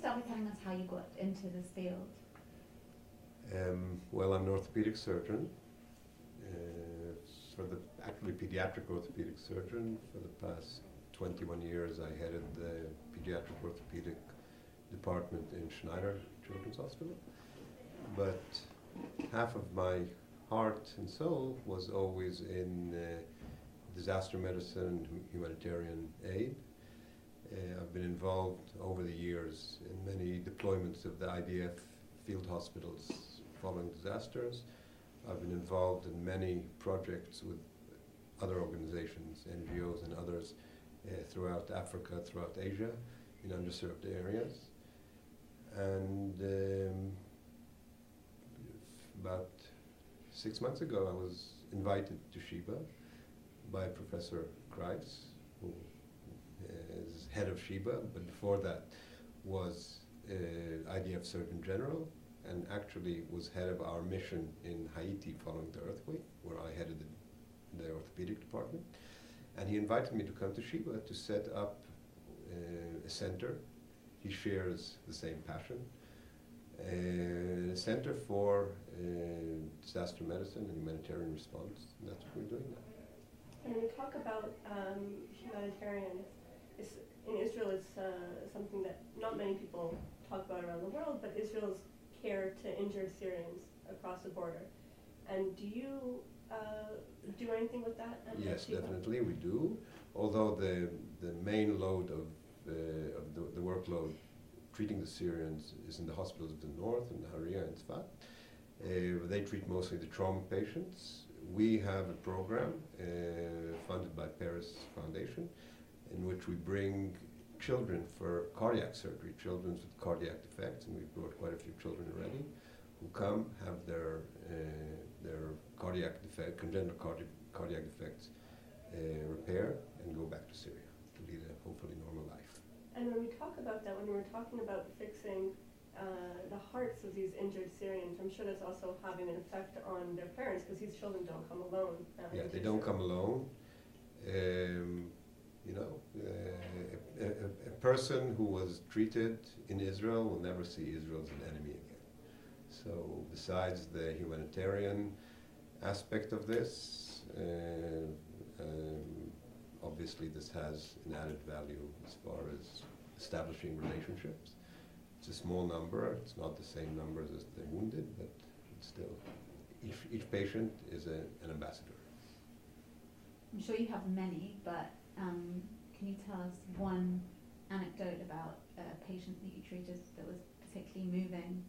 start by telling us how you got into this field? Well, I'm an orthopedic surgeon, actually pediatric orthopedic surgeon. For the past 21 years, I headed the pediatric orthopedic department in Schneider Children's Hospital. But half of my heart and soul was always in disaster medicine, humanitarian aid. I've been involved over the years in many deployments of the IDF field hospitals following disasters. I've been involved in many projects with other organizations, NGOs and others, throughout Africa, throughout Asia, in underserved areas. And about 6 months ago, I was invited to Sheba by Professor Kreitz, who is head of Sheba, but before that was IDF Surgeon General, and actually was head of our mission in Haiti following the earthquake, where I headed the orthopedic department. And he invited me to come to Sheba to set up a center. He shares the same passion. A center for disaster medicine and humanitarian response. And that's what we're doing now. And when we talk about humanitarian, in Israel it's something that not many people talk about around the world, but Israel's care to injured Syrians across the border. And do you do anything with that? Yes, definitely we do. Although the main load of the workload treating the Syrians is in the hospitals of the north, in Nahariya and Tzfat. They treat mostly the trauma patients. We have a program funded by Paris Foundation in which we bring children for cardiac surgery, children with cardiac defects, and we've brought quite a few children already, who come, have their cardiac defect, congenital cardiac defects repaired, and go back to Syria to lead a hopefully normal life. And when we talk about that, when we were talking about fixing the hearts of these injured Syrians, I'm sure that's also having an effect on their parents, because these children don't come alone. Yeah, they don't come alone. A person who was treated in Israel will never see Israel as an enemy again. So besides the humanitarian aspect of this, obviously this has an added value as far as establishing relationships. It's a small number, it's not the same numbers as the wounded, but it's still, each patient is an ambassador. I'm sure you have many, but can you tell us one anecdote about a patient that you treated that was particularly moving?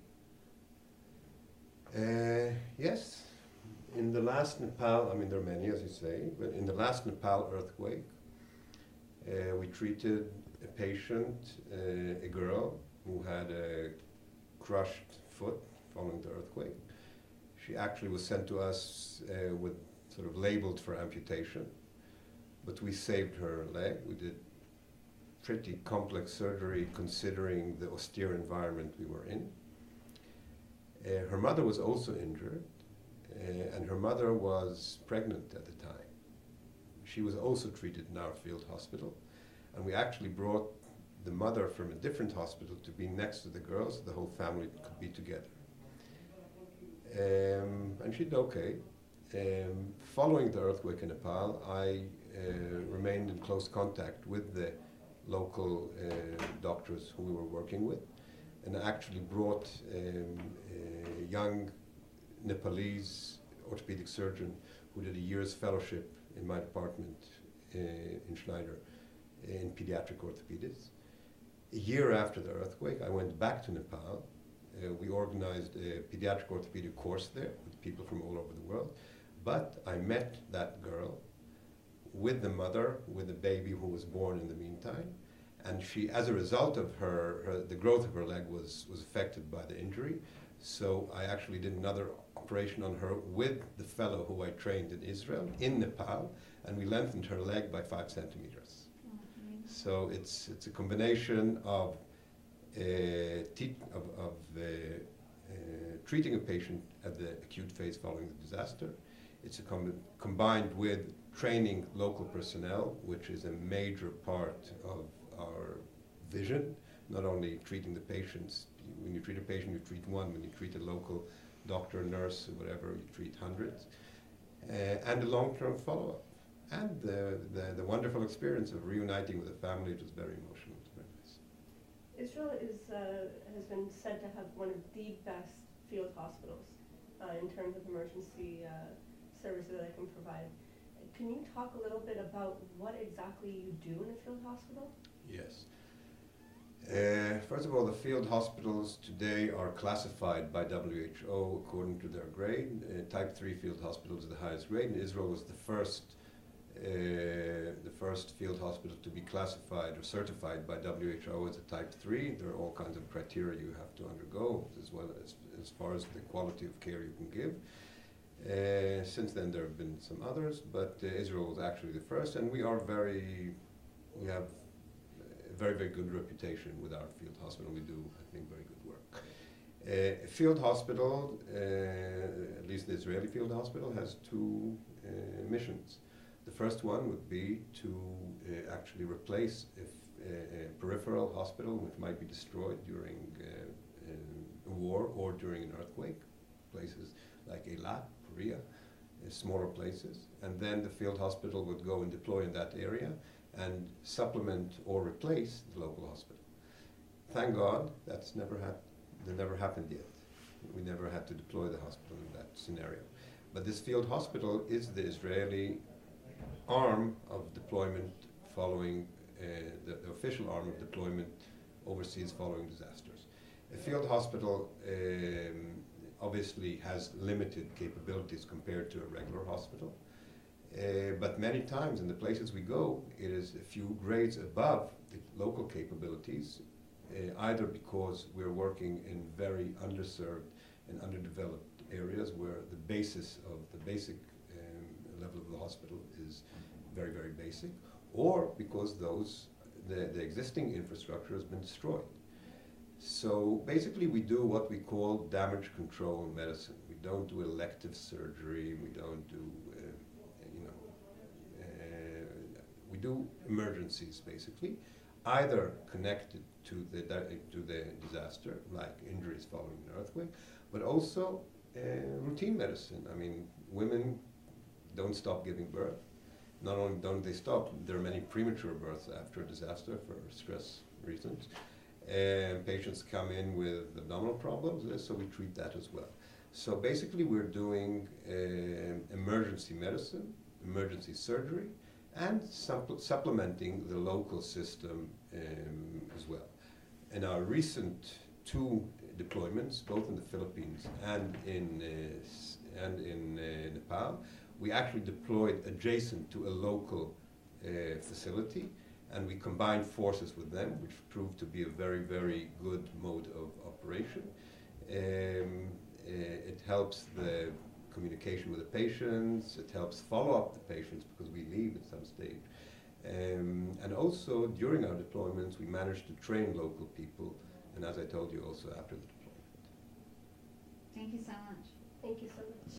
Yes. In the last Nepal, I mean there are many as you say, but in the last Nepal earthquake, we treated a patient, a girl who had a crushed foot following the earthquake. She actually was sent to us with sort of labeled for amputation, but we saved her leg. We did pretty complex surgery considering the austere environment we were in. Her mother was also injured, and her mother was pregnant at the time. She was also treated in our field hospital, and we actually brought the mother from a different hospital to be next to the girl so the whole family could be together. And she did okay. Following the earthquake in Nepal, I remained in close contact with the local doctors who we were working with, and actually brought a young Nepalese orthopedic surgeon who did a year's fellowship in my department in Schneider in pediatric orthopedics. A year after the earthquake, I went back to Nepal. We organized a pediatric orthopedic course there with people from all over the world. But I met that girl with the mother, with the baby who was born in the meantime. And she, as a result of the growth of her leg was affected by the injury. So I actually did another operation on her with the fellow who I trained in Israel, in Nepal, and we lengthened her leg by 5 centimeters. So it's a combination of treating a patient at the acute phase following the disaster. It's combined with training local personnel, which is a major part of our vision, not only treating the patients. When you treat a patient, you treat one. When you treat a local doctor, nurse, or whatever, you treat hundreds. And the long-term follow-up. And the wonderful experience of reuniting with a family. It was very emotional. It was very nice. Israel has been said to have one of the best field hospitals in terms of emergency services that it can provide. Can you talk a little bit about what exactly you do in a field hospital? Yes. First of all, the field hospitals today are classified by WHO according to their grade. Type 3 field hospital is the highest grade, and Israel was the first field hospital to be classified or certified by WHO as a type 3. There are all kinds of criteria you have to undergo as well as far as the quality of care you can give. Since then there have been some others, but Israel was actually the first, and we have a very, very good reputation with our field hospital. We do, I think, very good work. A field hospital, at least the Israeli field hospital, has two missions. The first one would be to actually replace a peripheral hospital which might be destroyed during a war or during an earthquake, places like Eilat, Korea, smaller places. And then the field hospital would go and deploy in that area and supplement or replace the local hospital. Thank God that never happened yet. We never had to deploy the hospital in that scenario. But this field hospital is the Israeli arm of deployment following, the official arm of deployment overseas following disasters. A field hospital obviously has limited capabilities compared to a regular hospital. But many times in the places we go, it is a few grades above the local capabilities, either because we're working in very underserved and underdeveloped areas where the basis of the basic level of the hospital is very, very basic, or because the existing infrastructure has been destroyed. So basically we do what we call damage control medicine. We don't do elective surgery, we don't do we do emergencies basically, either connected to the disaster, like injuries following an earthquake, but also routine medicine. I mean, women don't stop giving birth. Not only don't they stop, there are many premature births after a disaster for stress reasons. Patients come in with abdominal problems, so we treat that as well. So basically we're doing emergency medicine, emergency surgery, and supplementing the local system as well. In our recent two deployments, both in the Philippines and in Nepal, we actually deployed adjacent to a local facility, and we combined forces with them, which proved to be a very, very good mode of operation. It helps the communication with the patients, it helps follow up the patients because we leave at some stage. And also during our deployments we managed to train local people, and as I told you, also after the deployment. Thank you so much. Thank you so much.